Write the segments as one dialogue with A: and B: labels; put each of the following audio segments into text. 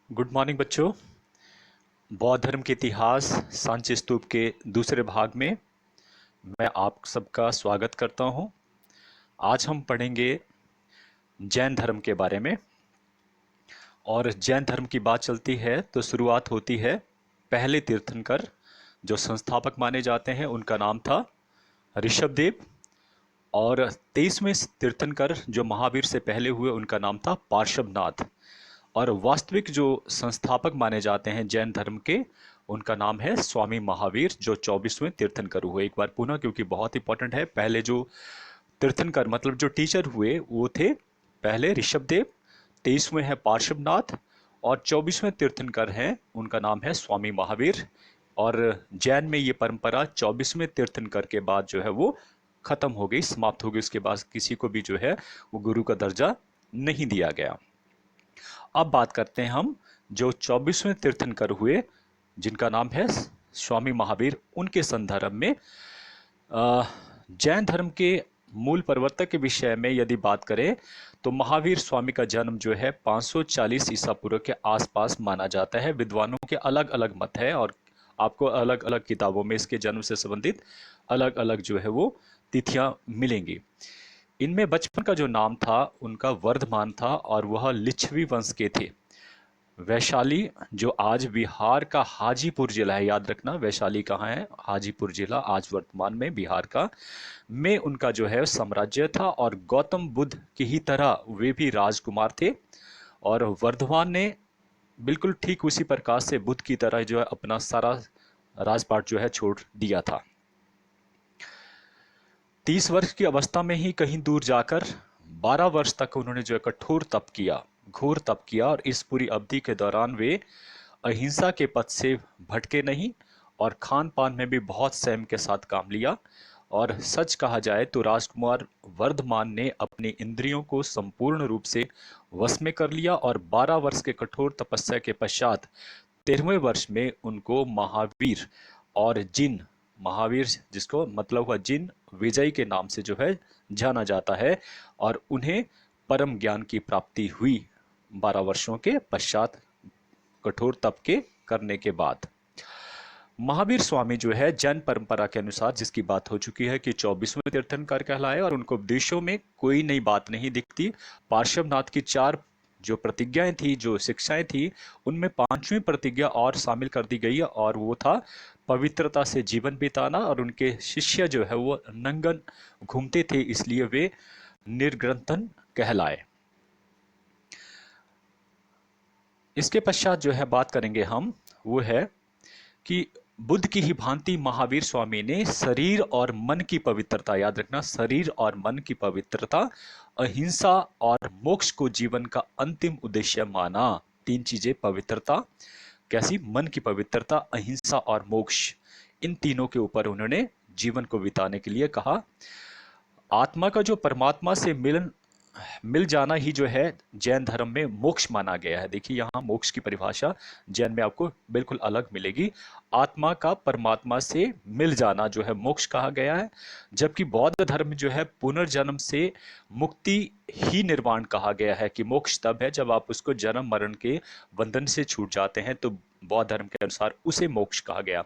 A: Good morning बच्चों। बौद्ध धर्म के इतिहास सांची स्तूप के दूसरे भाग में मैं आप सबका स्वागत करता हूं। आज हम पढ़ेंगे जैन धर्म के बारे में। और जैन धर्म की बात चलती है तो शुरुआत होती है पहले तीर्थंकर जो संस्थापक माने जाते हैं, उनका नाम था ऋषभदेव। और 23वें तीर्थंकर जो महावीर से पहले हुए, उनका नाम था पार्श्वनाथ। और वास्तविक जो संस्थापक माने जाते हैं जैन धर्म के, उनका नाम है स्वामी महावीर, जो 24वें तीर्थंकर हुए। एक बार पुनः, क्योंकि बहुत इंपॉर्टेंट है। पहले जो तीर्थंकर मतलब जो टीचर हुए वो थे पहले ऋषभदेव, 23वें है पार्श्वनाथ, और 24वें तीर्थंकर हैं, उनका नाम है स्वामी महावीर। और जैन में ये परंपरा 24वें तीर्थंकर के बाद जो है वो खत्म हो गई, समाप्त हो गई। उसके बाद किसी को भी जो है वो गुरु का दर्जा नहीं दिया गया। अब बात करते हैं हम जो 24वें तीर्थंकर हुए, जिनका नाम है स्वामी महावीर, उनके संदर्भ में जैन धर्म के मूल प्रवर्तक के विषय में यदि बात करें तो महावीर स्वामी का जन्म जो है 540 ईसा पूर्व के आसपास माना जाता है। विद्वानों के अलग अलग मत है और आपको अलग अलग किताबों में इसके जन्म से संबंधित अलग अलग जो है वो तिथियां मिलेंगी। इनमें बचपन का जो नाम था उनका वर्धमान था और वह लिच्छवी वंश के थे। वैशाली जो आज बिहार का हाजीपुर जिला है, याद रखना वैशाली कहाँ है, हाजीपुर जिला आज वर्तमान में बिहार का, में उनका जो है साम्राज्य था। और गौतम बुद्ध की ही तरह वे भी राजकुमार थे। और वर्धमान ने बिल्कुल ठीक उसी प्रकार से बुद्ध की तरह जो है अपना सारा राजपाट जो है छोड़ दिया था। 30 वर्ष की अवस्था में ही कहीं दूर जाकर 12 वर्ष तक उन्होंने जो है कठोर तप किया, घोर तप किया। और इस पूरी अवधि के दौरान वे अहिंसा के पथ से भटके नहीं और खान पान में भी बहुत संयम के साथ काम लिया। और सच कहा जाए तो राजकुमार वर्धमान ने अपनी इंद्रियों को संपूर्ण रूप से वश में कर लिया। और 12 वर्ष के कठोर तपस्या के पश्चात 13वें वर्ष में उनको महावीर और जिन, महावीर जिसको मतलब हुआ जिन विजय के नाम से जो है जाना जाता है, और उन्हें परम ज्ञान की प्राप्ति हुई 12 वर्षों के पश्चात कठोर तप के करने के बाद। महावीर स्वामी जो है जैन परंपरा के अनुसार, जिसकी बात हो चुकी है कि 24वें तीर्थंकर कहलाए, और उनको उपदेशों में कोई नई बात नहीं दिखती। पार्श्वनाथ की 4 जो प्रतिज्ञाएं थी, जो शिक्षाएं थी, उनमें 5वीं प्रतिज्ञा और शामिल कर दी गई, और वो था पवित्रता से जीवन बिताना। और उनके शिष्य जो है वो नंगन घूमते थे, इसलिए वे निर्ग्रंथन कहलाए। इसके पश्चात जो है बात करेंगे हम, वो है कि बुद्ध की ही भांति महावीर स्वामी ने शरीर और मन की पवित्रता, याद रखना शरीर और मन की पवित्रता, अहिंसा और मोक्ष को जीवन का अंतिम उद्देश्य माना। 3 चीजें, पवित्रता कैसी, मन की पवित्रता, अहिंसा और मोक्ष, इन तीनों के ऊपर उन्होंने जीवन को बिताने के लिए कहा। आत्मा का जो परमात्मा से मिल जाना ही जो है जैन धर्म में मोक्ष माना गया है। देखिए यहाँ मोक्ष की परिभाषा जैन में आपको बिल्कुल अलग मिलेगी। आत्मा का परमात्मा से मिल जाना जो है मोक्ष कहा गया है, जबकि बौद्ध धर्म जो है पुनर्जन्म से मुक्ति ही निर्वाण कहा गया है, कि मोक्ष तब है जब आप उसको जन्म मरण के बंधन से छूट जाते हैं, तो बौद्ध धर्म के अनुसार उसे मोक्ष कहा गया।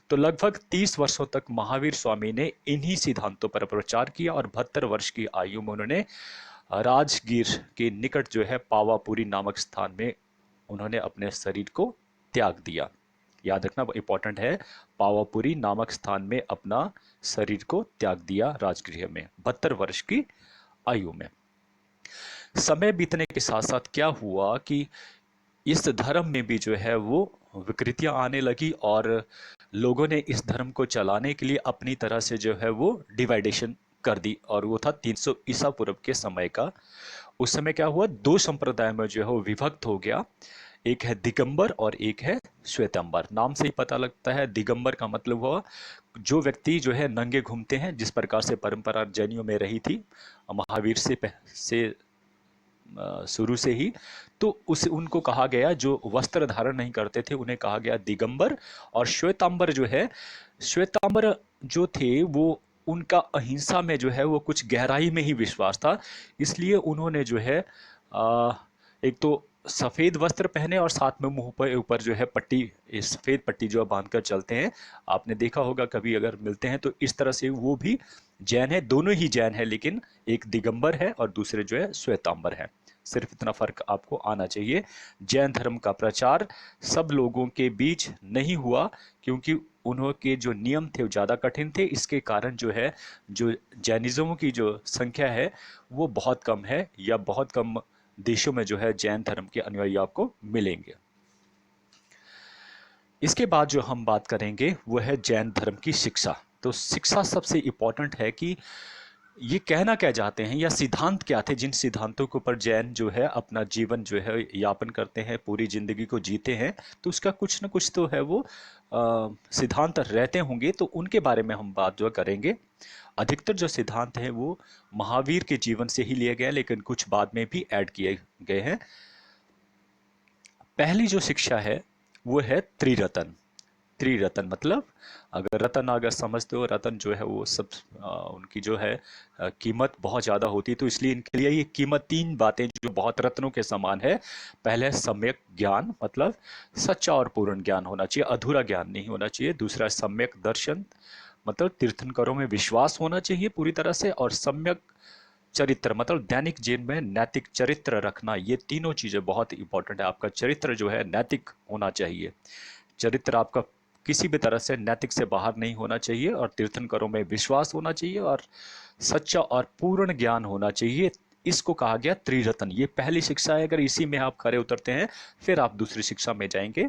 A: तो लगभग 30 वर्षों तक महावीर स्वामी ने इन्हीं सिद्धांतों पर प्रचार किया, और 72 वर्ष की आयु में उन्होंने राजगीर के निकट जो है पावापुरी नामक स्थान में उन्होंने अपने शरीर को त्याग दिया। याद रखना इंपॉर्टेंट है, पावापुरी नामक स्थान में अपना शरीर को त्याग दिया राजगृह में 72 वर्ष की आयु में। समय बीतने के साथ साथ क्या हुआ कि इस धर्म में भी जो है वो विकृतियां आने लगी, और लोगों ने इस धर्म को चलाने के लिए अपनी तरह से जो है वो डिवाइडेशन कर दी। और वो था 300 ईसा पूर्व के समय का। उस समय क्या हुआ, 2 संप्रदाय में जो है वो विभक्त हो गया। एक है दिगंबर और एक है श्वेतांबर। नाम से ही पता लगता है, दिगंबर का मतलब हुआ जो व्यक्ति जो है नंगे घूमते हैं, जिस प्रकार से परंपरा जैनियों में रही थी महावीर से शुरू से ही। तो उनको कहा गया, जो वस्त्र धारण नहीं करते थे उन्हें कहा गया दिगंबर। और श्वेतांबर जो है, श्वेतांबर जो थे वो उनका अहिंसा में जो है वो कुछ गहराई में ही विश्वास था, इसलिए उन्होंने जो है एक तो सफेद वस्त्र पहने और साथ में मुंह पर ऊपर जो है पट्टी, इस सफेद पट्टी जो बांध कर चलते हैं। आपने देखा होगा कभी अगर मिलते हैं तो इस तरह से वो भी जैन है, दोनों ही जैन है, लेकिन एक दिगंबर है और दूसरे जो है श्वेतांबर है। सिर्फ इतना फर्क आपको आना चाहिए। जैन धर्म का प्रचार सब लोगों के बीच नहीं हुआ, क्योंकि उन्होंने जो नियम थे वो ज़्यादा कठिन थे। इसके कारण जो है, जो जैनिज़्म की जो संख्या है वो बहुत कम है, या बहुत कम देशों में जो है जैन धर्म के अनुयायी आपको मिलेंगे। इसके बाद जो हम बात करेंगे वो है जैन धर्म की शिक्षा। तो शिक्षा सबसे इंपॉर्टेंट है कि ये कहना क्या चाहते हैं या सिद्धांत क्या थे, जिन सिद्धांतों के ऊपर जैन जो है अपना जीवन जो है यापन करते हैं, पूरी जिंदगी को जीते हैं। तो उसका कुछ न कुछ तो है वो सिद्धांत रहते होंगे, तो उनके बारे में हम बात जो करेंगे। अधिकतर जो सिद्धांत हैं वो महावीर के जीवन से ही लिए गए, लेकिन कुछ बाद में भी ऐड किए गए हैं। पहली जो शिक्षा है वो है त्रिरतन। त्रिरतन मतलब, अगर रतन अगर समझते हो, रतन जो है वो सब उनकी जो है कीमत बहुत ज़्यादा होती है, तो इसलिए इनके लिए ये कीमत तीन बातें जो बहुत रत्नों के समान है। पहले है सम्यक ज्ञान, मतलब सच्चा और पूर्ण ज्ञान होना चाहिए, अधूरा ज्ञान नहीं होना चाहिए। दूसरा है सम्यक दर्शन, मतलब तीर्थंकरों में विश्वास होना चाहिए पूरी तरह से। और सम्यक चरित्र, मतलब दैनिक जीवन में नैतिक चरित्र रखना। ये तीनों चीज़ें बहुत इंपॉर्टेंट है। आपका चरित्र जो है नैतिक होना चाहिए, चरित्र आपका किसी भी तरह से नैतिक से बाहर नहीं होना चाहिए। और तीर्थंकरों में विश्वास होना चाहिए और सच्चा और पूर्ण ज्ञान होना चाहिए। इसको कहा गया त्रिरत्न। ये पहली शिक्षा है, अगर इसी में आप खरे उतरते हैं फिर आप दूसरी शिक्षा में जाएंगे।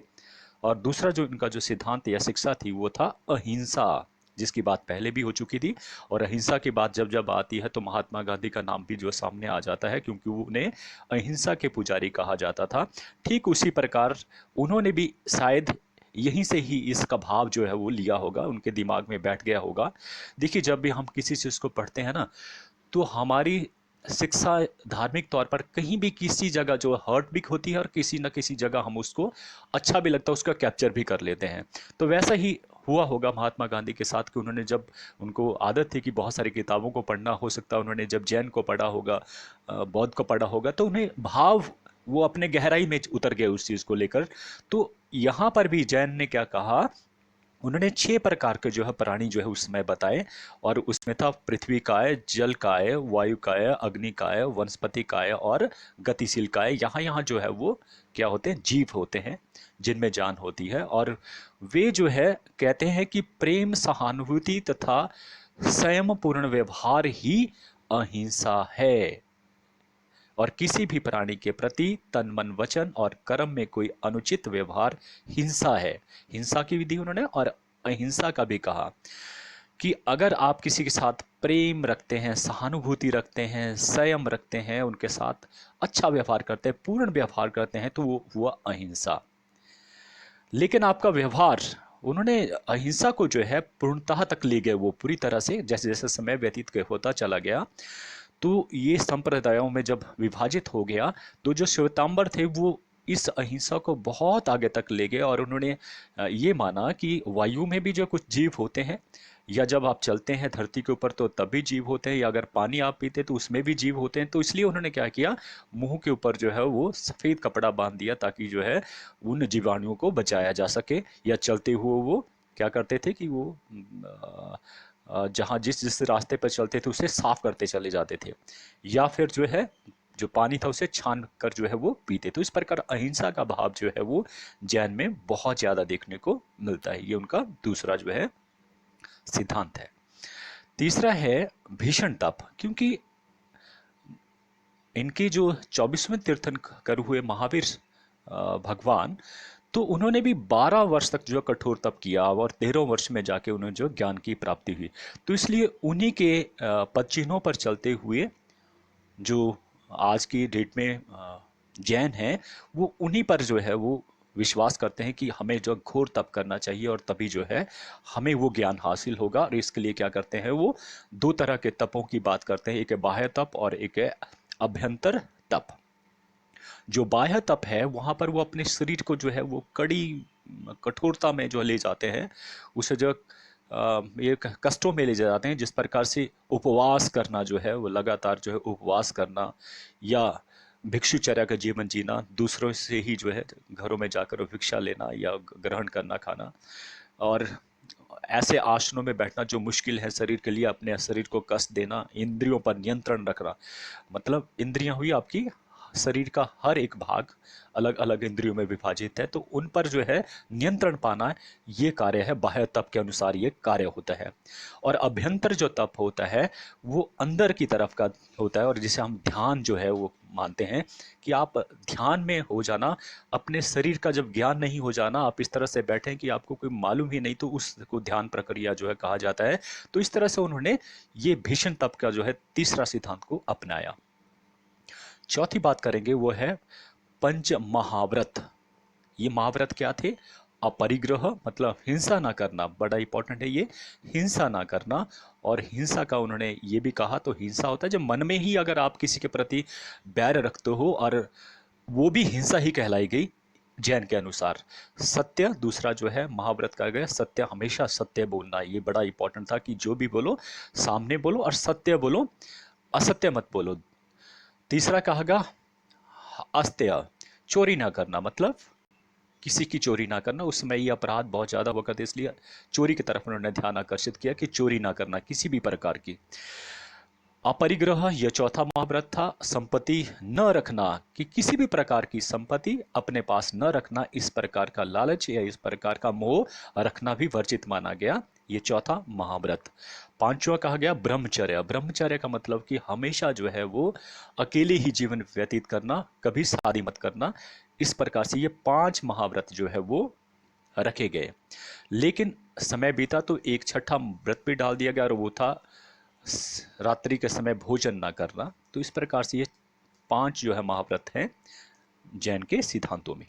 A: और दूसरा जो इनका जो सिद्धांत या शिक्षा थी वो था अहिंसा, जिसकी बात पहले भी हो चुकी थी। और अहिंसा की बात जब जब आती है तो महात्मा गांधी का नाम भी जो सामने आ जाता है, क्योंकि उन्हें अहिंसा के पुजारी कहा जाता था। ठीक उसी प्रकार उन्होंने भी शायद यहीं से ही इसका भाव जो है वो लिया होगा, उनके दिमाग में बैठ गया होगा। देखिए, जब भी हम किसी चीज़ को पढ़ते हैं ना, तो हमारी शिक्षा धार्मिक तौर पर कहीं भी किसी जगह जो हर्ट भी होती है और किसी न किसी जगह हम उसको अच्छा भी लगता है उसका कैप्चर भी कर लेते हैं। तो वैसा ही हुआ होगा महात्मा गांधी के साथ कि उन्होंने जब, उनको आदत थी कि बहुत सारी किताबों को पढ़ना, हो सकता है उन्होंने जब जैन को पढ़ा होगा, बौद्ध को पढ़ा होगा, तो उन्हें भाव वो अपने गहराई में उतर गए उस चीज़ को लेकर। तो यहाँ पर भी जैन ने क्या कहा, उन्होंने 6 प्रकार के जो है प्राणी जो है उसमें बताए। और उसमें था पृथ्वी काय, जल काय, वायु काय, अग्नि काय, वनस्पति काय और गतिशील काय। यहाँ यहाँ जो है वो क्या होते हैं, जीव होते हैं जिनमें जान होती है। और वे जो है कहते हैं कि प्रेम, सहानुभूति तथा संयम पूर्ण व्यवहार ही अहिंसा है। और किसी भी प्राणी के प्रति तन मन वचन और कर्म में कोई अनुचित व्यवहार हिंसा है। हिंसा की विधि उन्होंने और अहिंसा का भी कहा कि अगर आप किसी के साथ प्रेम रखते हैं, सहानुभूति रखते हैं, संयम रखते हैं, उनके साथ अच्छा व्यवहार करते हैं, पूर्ण व्यवहार करते हैं, तो वो हुआ अहिंसा। लेकिन आपका व्यवहार, उन्होंने अहिंसा को जो है पूर्णतः तक ले गए, वो पूरी तरह से जैसे जैसे समय व्यतीत होता चला गया। तो ये संप्रदायों में जब विभाजित हो गया, तो जो श्वेतांबर थे वो इस अहिंसा को बहुत आगे तक ले गए। और उन्होंने ये माना कि वायु में भी जो कुछ जीव होते हैं, या जब आप चलते हैं धरती के ऊपर तो तब भी जीव होते हैं, या अगर पानी आप पीते तो उसमें भी जीव होते हैं। तो इसलिए उन्होंने क्या किया, मुंह के ऊपर जो है वो सफ़ेद कपड़ा बांध दिया, ताकि जो है उन जीवाणुओं को बचाया जा सके। या चलते हुए वो क्या करते थे कि वो जहाँ जिस जिस रास्ते पर चलते थे उसे साफ करते चले जाते थे, या फिर जो है जो पानी था उसे छान कर जो है वो पीते। तो इस प्रकार अहिंसा का भाव जो है वो जैन में बहुत ज़्यादा देखने को मिलता है। ये उनका दूसरा जो है सिद्धांत है। तीसरा है भीषण तप, क्योंकि इनके जो 24वें तीर्थंकर हुए महावीर भगवान, तो उन्होंने भी 12 वर्ष तक जो कठोर तप किया और 13वें वर्ष में जाके उन्हें जो ज्ञान की प्राप्ति हुई। तो इसलिए उन्हीं के पद चिन्हों पर चलते हुए जो आज की डेट में जैन हैं, वो उन्हीं पर जो है वो विश्वास करते हैं कि हमें जो घोर तप करना चाहिए और तभी जो है हमें वो ज्ञान हासिल होगा। और इसके लिए क्या करते हैं, वो दो तरह के तपों की बात करते हैं, एक है बाह्य तप और एक है अभ्यंतर तप। जो बाह्य तप है वहाँ पर वो अपने शरीर को जो है वो कड़ी कठोरता में जो ले जाते हैं, उसे जो ये कष्टों में ले जाते हैं। जिस प्रकार से उपवास करना जो है वो लगातार जो है उपवास करना, या भिक्षुचर्या का जीवन जीना, दूसरों से ही जो है घरों में जाकर भिक्षा लेना या ग्रहण करना खाना, और ऐसे आसनों में बैठना जो मुश्किल है शरीर के लिए, अपने शरीर को कष्ट देना, इंद्रियों पर नियंत्रण रखना। मतलब इंद्रियां हुई आपकी, शरीर का हर एक भाग अलग अलग इंद्रियों में विभाजित है, तो उन पर जो है नियंत्रण पाना, ये कार्य है, बाह्य तप के अनुसार ये कार्य होता है। और अभ्यंतर जो तप होता है वो अंदर की तरफ का होता है, और जिसे हम ध्यान जो है वो मानते हैं कि आप ध्यान में हो जाना, अपने शरीर का जब ज्ञान नहीं हो जाना, आप इस तरह से बैठें कि आपको कोई मालूम ही नहीं, तो उसको ध्यान प्रक्रिया जो है कहा जाता है। तो इस तरह से उन्होंने ये भीषण तप का जो है तीसरा सिद्धांत को अपनाया। चौथी बात करेंगे वो है पंच महाव्रत। ये महाव्रत क्या थे? अपरिग्रह मतलब हिंसा ना करना, बड़ा इंपॉर्टेंट है ये, हिंसा ना करना। और हिंसा का उन्होंने ये भी कहा, तो हिंसा होता है जब मन में ही अगर आप किसी के प्रति बैर रखते हो, और वो भी हिंसा ही कहलाई गई जैन के अनुसार। सत्य दूसरा जो है महाव्रत का गया, सत्य, हमेशा सत्य बोलना, ये बड़ा इंपॉर्टेंट था कि जो भी बोलो सामने बोलो और सत्य बोलो, असत्य मत बोलो। तीसरा कहा गया अस्त्य, चोरी ना करना, मतलब किसी की चोरी ना करना। उस समय ये अपराध बहुत ज़्यादा हुआ करते, इसलिए चोरी की तरफ उन्होंने ध्यान आकर्षित किया कि चोरी ना करना किसी भी प्रकार की। अपरिग्रह, यह चौथा महाव्रत था। संपत्ति न रखना, कि किसी भी प्रकार की संपत्ति अपने पास न रखना, इस प्रकार का लालच या इस प्रकार का मोह रखना भी वर्जित माना गया, ये चौथा महाव्रत। पांचवा कहा गया ब्रह्मचर्य। ब्रह्मचर्य का मतलब कि हमेशा जो है वो अकेले ही जीवन व्यतीत करना, कभी शादी मत करना। इस प्रकार से ये 5 महाव्रत जो है वो रखे गए। लेकिन समय बीता तो एक छठा व्रत भी डाल दिया गया, और वो था रात्रि के समय भोजन ना करना। तो इस प्रकार से ये 5 जो है महाव्रत हैं जैन के सिद्धांतों में।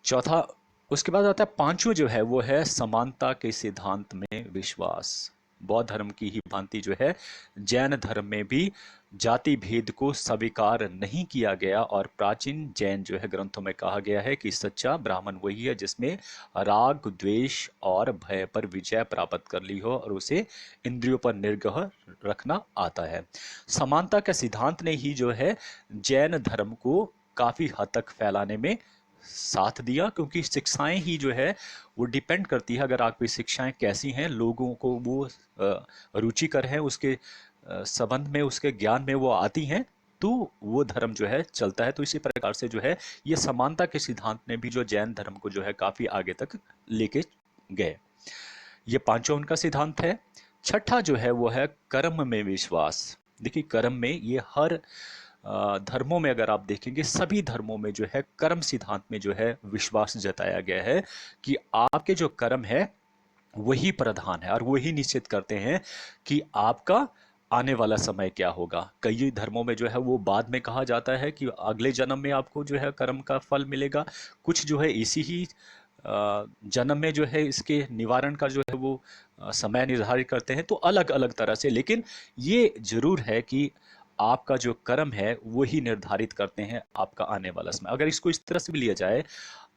A: चौथा, उसके बाद आता है पांचवा जो है वो है समानता के सिद्धांत में विश्वास। बौद्ध धर्म की ही भांति जो है जैन धर्म में भी जाति भेद को स्वीकार नहीं किया गया, और प्राचीन जैन जो है ग्रंथों में कहा गया है कि सच्चा ब्राह्मण वही है जिसमें राग, द्वेष और भय पर विजय प्राप्त कर ली हो, और उसे इंद्रियों पर निग्रह रखना आता है। समानता का सिद्धांत ने ही जो है जैन धर्म को काफी हद तक फैलाने में साथ दिया, क्योंकि शिक्षाएं ही जो है वो डिपेंड करती है, अगर आपकी शिक्षाएं कैसी हैं, लोगों को वो रुचिकर है, उसके संबंध में, उसके ज्ञान में वो आती हैं, तो वो धर्म जो है चलता है। तो इसी प्रकार से जो है ये समानता के सिद्धांत ने भी जो जैन धर्म को जो है काफी आगे तक लेके गए। ये पांचों उनका सिद्धांत है। छठा जो है वो है कर्म में विश्वास। देखिए कर्म में, ये हर धर्मों में अगर आप देखेंगे, सभी धर्मों में जो है कर्म सिद्धांत में जो है विश्वास जताया गया है कि आपके जो कर्म है वही प्रधान है, और वही निश्चित करते हैं कि आपका आने वाला समय क्या होगा। कई धर्मों में जो है वो बाद में कहा जाता है कि अगले जन्म में आपको जो है कर्म का फल मिलेगा। कुछ जो है इसी ही जन्म में जो है इसके निवारण का जो है वो समय निर्धारित करते हैं, तो अलग अलग तरह से। लेकिन ये जरूर है कि आपका जो कर्म है वही निर्धारित करते हैं आपका आने वाला समय। अगर इसको इस तरह से भी लिया जाए,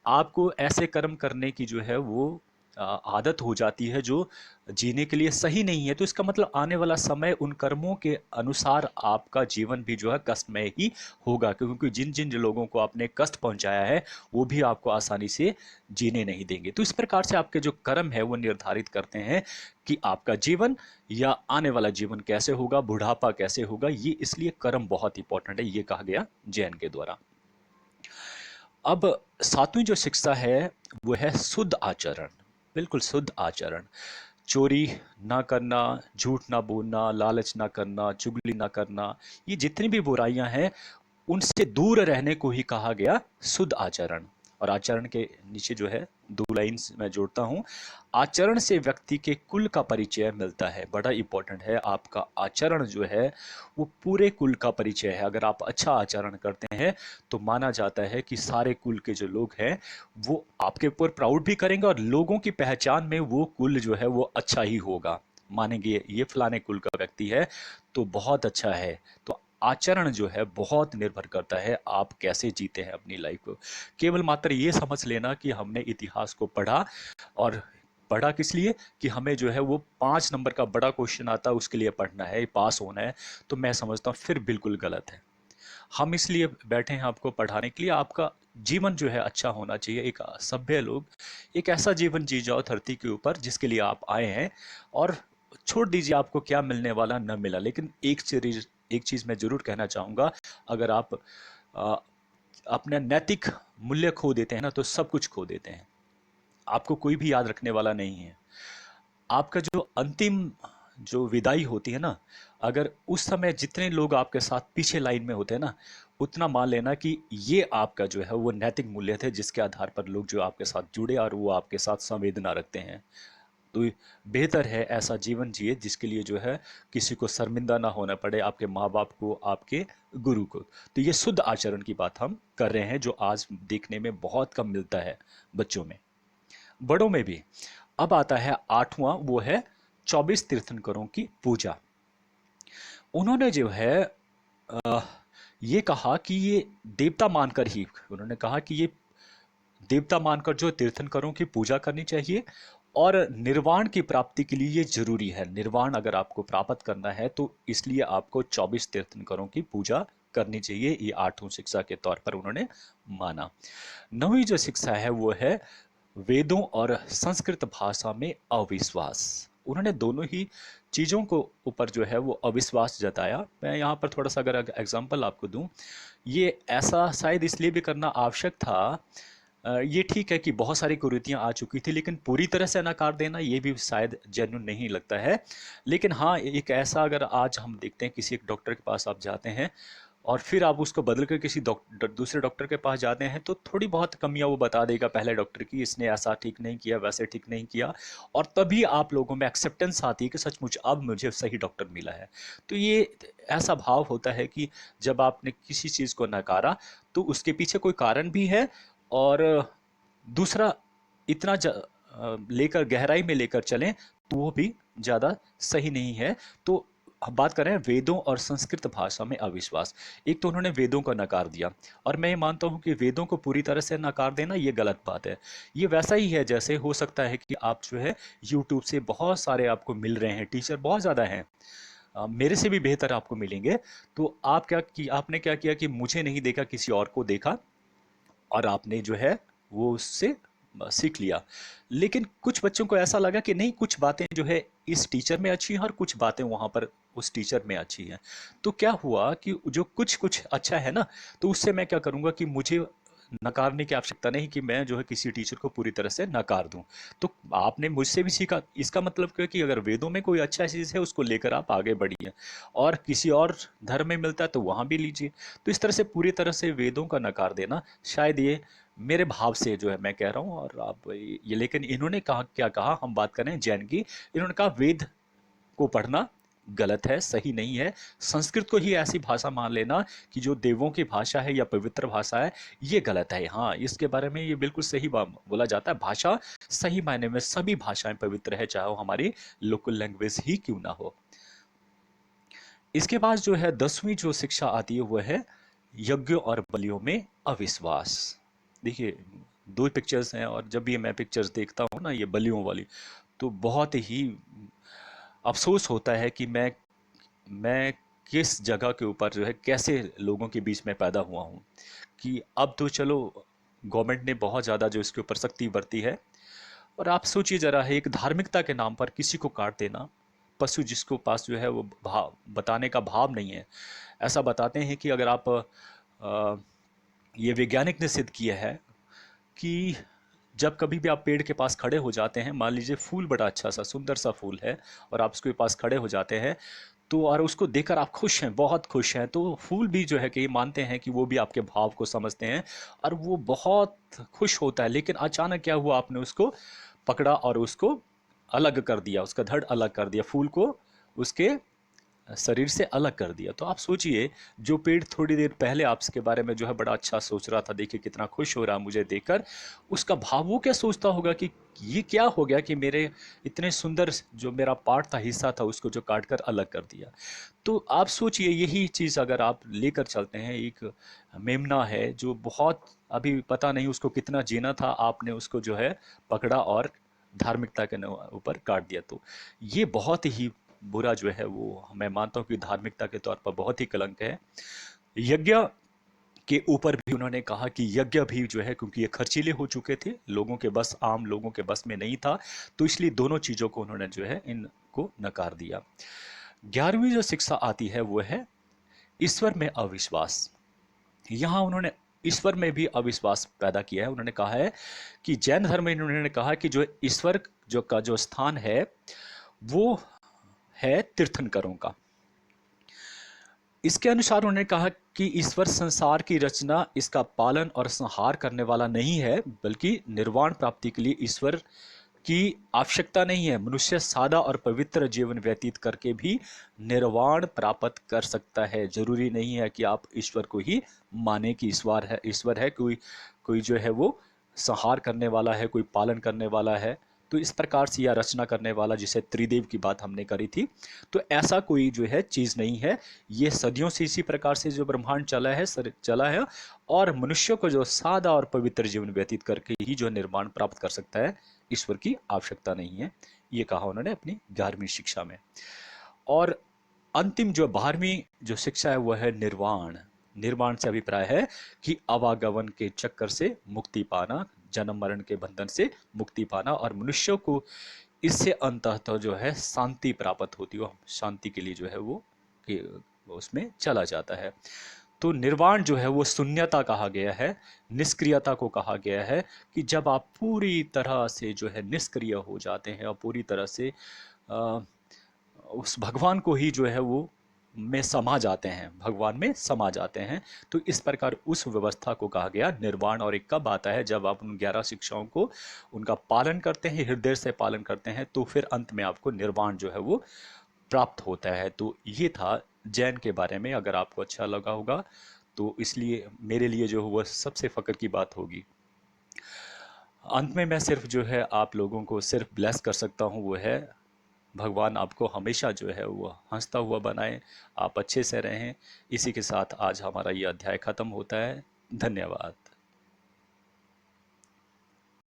A: आपको ऐसे कर्म करने की जो है वो आदत हो जाती है जो जीने के लिए सही नहीं है, तो इसका मतलब आने वाला समय उन कर्मों के अनुसार आपका जीवन भी जो है कष्टमय ही होगा, क्योंकि जिन जिन लोगों को आपने कष्ट पहुंचाया है वो भी आपको आसानी से जीने नहीं देंगे। तो इस प्रकार से आपके जो कर्म है वो निर्धारित करते हैं कि आपका जीवन या आने वाला जीवन कैसे होगा, बुढ़ापा कैसे होगा। ये इसलिए कर्म बहुत इंपॉर्टेंट है, ये कहा गया जैन के द्वारा। अब सातवीं जो शिक्षा है वो है शुद्ध आचरण। बिल्कुल शुद्ध आचरण, चोरी ना करना, झूठ ना बोलना, लालच ना करना, चुगली ना करना, ये जितनी भी बुराइयां हैं उनसे दूर रहने को ही कहा गया शुद्ध आचरण। और आचरण के नीचे जो है 2 लाइन्स मैं जोड़ता हूं, आचरण से व्यक्ति के कुल का परिचय मिलता है। बड़ा इंपॉर्टेंट है, आपका आचरण जो है वो पूरे कुल का परिचय है। अगर आप अच्छा आचरण करते हैं तो माना जाता है कि सारे कुल के जो लोग हैं वो आपके ऊपर प्राउड भी करेंगे, और लोगों की पहचान में वो कुल जो है वो अच्छा ही होगा, मानेंगे ये फलाने कुल का व्यक्ति है तो बहुत अच्छा है। तो आचरण जो है बहुत निर्भर करता है आप कैसे जीते हैं अपनी लाइफ को। केवल मात्र ये समझ लेना कि हमने इतिहास को पढ़ा, और पढ़ा किस लिए कि हमें जो है वो 5 नंबर का बड़ा क्वेश्चन आता है उसके लिए पढ़ना है, पास होना है, तो मैं समझता हूँ फिर बिल्कुल गलत है। हम इसलिए बैठे हैं आपको पढ़ाने के लिए। आपका जीवन जो है अच्छा होना चाहिए, एक सभ्य लोग एक ऐसा जीवन जी जाओ धरती के ऊपर जिसके लिए आप आए हैं। और छोड़ दीजिए आपको क्या मिलने वाला न मिला, लेकिन एक चीज मैं जरूर कहना चाहूंगा, अगर आप अ, अपने नैतिक मूल्य खो देते हैं ना तो सब कुछ खो देते हैं। आपको कोई भी याद रखने वाला नहीं है। आपका जो अंतिम जो विदाई होती है ना, अगर उस समय जितने लोग आपके साथ पीछे लाइन में होते हैं ना, उतना मान लेना कि ये आपका जो है वो नैतिक मूल्य थे जिसके आधार पर लोग जो आपके साथ जुड़े और वो आपके साथ संवेदना रखते हैं। तो बेहतर है ऐसा जीवन जिए जिसके लिए जो है किसी को शर्मिंदा ना होना पड़े, आपके माँ बाप को, आपके गुरु को। तो ये शुद्ध आचरण की बात हम कर रहे हैं, जो आज देखने में बहुत कम मिलता है बच्चों में, बड़ों में भी। अब आता है आठवां, वो है 24 तीर्थंकरों की पूजा। उन्होंने जो है अ, ये कहा कि ये देवता मानकर ही, उन्होंने कहा कि ये देवता मानकर जो तीर्थंकरों की पूजा करनी चाहिए, और निर्वाण की प्राप्ति के लिए ये जरूरी है। निर्वाण अगर आपको प्राप्त करना है तो इसलिए आपको 24 तीर्थंकरों की पूजा करनी चाहिए। ये आठवीं शिक्षा के तौर पर उन्होंने माना। नवीं जो शिक्षा है वो है वेदों और संस्कृत भाषा में अविश्वास। उन्होंने दोनों ही चीज़ों को ऊपर जो है वो अविश्वास जताया। मैं यहाँ पर थोड़ा सा अगर एग्जांपल आपको दूं, ये ऐसा शायद इसलिए भी करना आवश्यक था। ये ठीक है कि बहुत सारी कुरीतियाँ आ चुकी थी, लेकिन पूरी तरह से नकार देना ये भी शायद जेन्युइन नहीं लगता है। लेकिन हाँ, एक ऐसा अगर आज हम देखते हैं किसी एक डॉक्टर के पास आप जाते हैं और फिर आप उसको बदल कर किसी दूसरे डॉक्टर के पास जाते हैं, तो थोड़ी बहुत कमियां वो बता देगा पहले डॉक्टर की, इसने ऐसा ठीक नहीं किया, वैसे ठीक नहीं किया। और तभी आप लोगों में एक्सेप्टेंस आती है कि सचमुच अब मुझे सही डॉक्टर मिला है। तो ये ऐसा भाव होता है कि जब आपने किसी चीज़ को नकारा तो उसके पीछे कोई कारण भी है। और दूसरा, इतना लेकर गहराई में लेकर चलें तो वो भी ज़्यादा सही नहीं है। तो हम बात कर रहे हैं वेदों और संस्कृत भाषा में अविश्वास। एक तो उन्होंने वेदों को नकार दिया, और मैं ये मानता हूँ कि वेदों को पूरी तरह से नकार देना ये गलत बात है। ये वैसा ही है जैसे हो सकता है कि आप जो है यूट्यूब से बहुत सारे आपको मिल रहे हैं, टीचर बहुत ज़्यादा हैं, मेरे से भी बेहतर आपको मिलेंगे। तो आपने क्या किया कि मुझे नहीं देखा, किसी और को देखा, और आपने जो है वो उससे सीख लिया। लेकिन कुछ बच्चों को ऐसा लगा कि नहीं, कुछ बातें जो है इस टीचर में अच्छी हैं और कुछ बातें वहाँ पर उस टीचर में अच्छी हैं। तो क्या हुआ कि जो कुछ कुछ अच्छा है ना, तो उससे मैं क्या करूँगा कि मुझे नकारने की आवश्यकता नहीं कि मैं जो है किसी टीचर को पूरी तरह से नकार दूं। तो आपने मुझसे भी सीखा, इसका मतलब क्या है कि अगर वेदों में कोई अच्छा चीज़ है उसको लेकर आप आगे बढ़िए, और किसी और धर्म में मिलता है तो वहाँ भी लीजिए। तो इस तरह से पूरी तरह से वेदों का नकार देना, शायद ये मेरे भाव से जो है मैं कह रहा हूँ। और आप ये, लेकिन इन्होंने कहा, क्या कहा, हम बात करें जैन की, इन्होंने कहा वेद को पढ़ना गलत है, सही नहीं है। संस्कृत को ही ऐसी भाषा मान लेना कि जो देवों की भाषा है या पवित्र भाषा है, ये गलत है। हाँ, इसके बारे में ये बिल्कुल सही बोला जाता है। भाषा सही मायने में सभी भाषाएं पवित्र है, चाहे वो हमारी लोकल लैंग्वेज ही क्यों ना हो। इसके बाद जो है 10वीं जो शिक्षा आती है वो है यज्ञों और बलियों में अविश्वास। देखिए, दो पिक्चर्स हैं, और जब भी मैं पिक्चर्स देखता हूँ ना, ये बलियों वाली, तो बहुत ही अफसोस होता है कि मैं किस जगह के ऊपर जो है कैसे लोगों के बीच में पैदा हुआ हूँ। कि अब तो चलो गवर्नमेंट ने बहुत ज़्यादा जो इसके ऊपर सख्ती बरती है, और आप सोचिए जरा है, एक धार्मिकता के नाम पर किसी को काट देना। पशु जिसको पास जो है वो भाव बताने का भाव नहीं है। ऐसा बताते हैं कि अगर आप ये वैज्ञानिक ने सिद्ध किया है कि जब कभी भी आप पेड़ के पास खड़े हो जाते हैं, मान लीजिए फूल बड़ा अच्छा सा सुंदर सा फूल है, और आप उसके पास खड़े हो जाते हैं, तो और उसको देखकर आप खुश हैं, बहुत खुश हैं, तो फूल भी जो है कि मानते हैं कि वो भी आपके भाव को समझते हैं, और वो बहुत खुश होता है। लेकिन अचानक क्या हुआ, आपने उसको पकड़ा और उसको अलग कर दिया, उसका धड़ अलग कर दिया, फूल को उसके शरीर से अलग कर दिया। तो आप सोचिए, जो पेड़ थोड़ी देर पहले आपके बारे में जो है बड़ा अच्छा सोच रहा था, देखिए कितना खुश हो रहा मुझे देखकर, उसका भाव वो क्या सोचता होगा कि ये क्या हो गया कि मेरे इतने सुंदर जो मेरा पार्ट था, हिस्सा था, उसको जो काट कर अलग कर दिया। तो आप सोचिए, यही चीज़ अगर आप लेकर चलते हैं, एक मेमना है जो बहुत अभी पता नहीं उसको कितना जीना था, आपने उसको जो है पकड़ा और धार्मिकता के ऊपर काट दिया। तो ये बहुत ही बुरा जो है वो मैं मानता हूँ कि धार्मिकता के तौर पर बहुत ही कलंक है। यज्ञ के ऊपर भी उन्होंने कहा कि यज्ञ भी जो है, क्योंकि ये खर्चीले हो चुके थे, लोगों के बस, आम लोगों के बस में नहीं था, तो इसलिए दोनों चीजों को उन्होंने जो है इनको नकार दिया। 11वीं जो शिक्षा आती है वो है ईश्वर में अविश्वास। यहां उन्होंने ईश्वर में भी अविश्वास पैदा किया है। उन्होंने कहा है कि जैन धर्म में उन्होंने कहा कि जो ईश्वर जो का जो स्थान है वो है तीर्थंकरों का। इसके अनुसार उन्होंने कहा कि ईश्वर संसार की रचना, इसका पालन और संहार करने वाला नहीं है, बल्कि निर्वाण प्राप्ति के लिए ईश्वर की आवश्यकता नहीं है। मनुष्य सादा और पवित्र जीवन व्यतीत करके भी निर्वाण प्राप्त कर सकता है। जरूरी नहीं है कि आप ईश्वर को ही माने कि ईश्वर है कोई जो है वो संहार करने वाला है, कोई पालन करने वाला है, तो इस प्रकार से, या रचना करने वाला, जिसे त्रिदेव की बात हमने करी थी, तो ऐसा कोई जो है चीज नहीं है। ये सदियों से इसी प्रकार से जो ब्रह्मांड चला है और मनुष्य को जो सादा और पवित्र जीवन व्यतीत करके ही जो निर्माण प्राप्त कर सकता है, ईश्वर की आवश्यकता नहीं है। ये कहा उन्होंने अपनी 11वीं शिक्षा में। और अंतिम जो 12वीं जो शिक्षा है वह है निर्वाण। निर्वाण से अभिप्राय है कि आवागमन के चक्कर से मुक्ति पाना, जन्म मरण के बंधन से मुक्ति पाना, और मनुष्य को इससे अंततः जो है शांति प्राप्त होती है, शांति के लिए जो है वो उसमें चला जाता है। तो निर्वाण जो है वो शून्यता कहा गया है, निष्क्रियता को कहा गया है, कि जब आप पूरी तरह से जो है निष्क्रिय हो जाते हैं और पूरी तरह से उस भगवान को ही जो है वो में समा जाते हैं, भगवान में समा जाते हैं। तो इस प्रकार उस व्यवस्था को कहा गया निर्वाण। और एक कब आता है, जब आप उन 11 शिक्षाओं को उनका पालन करते हैं, हृदय से पालन करते हैं, तो फिर अंत में आपको निर्वाण जो है वो प्राप्त होता है। तो ये था जैन के बारे में। अगर आपको अच्छा लगा होगा तो इसलिए मेरे लिए जो वो सबसे फक्र की बात होगी। अंत में मैं सिर्फ जो है आप लोगों को सिर्फ ब्लेस कर सकता हूँ, वो है भगवान आपको हमेशा जो है वो हंसता हुआ बनाए, आप अच्छे से रहें। इसी के साथ आज हमारा ये अध्याय खत्म होता है। धन्यवाद।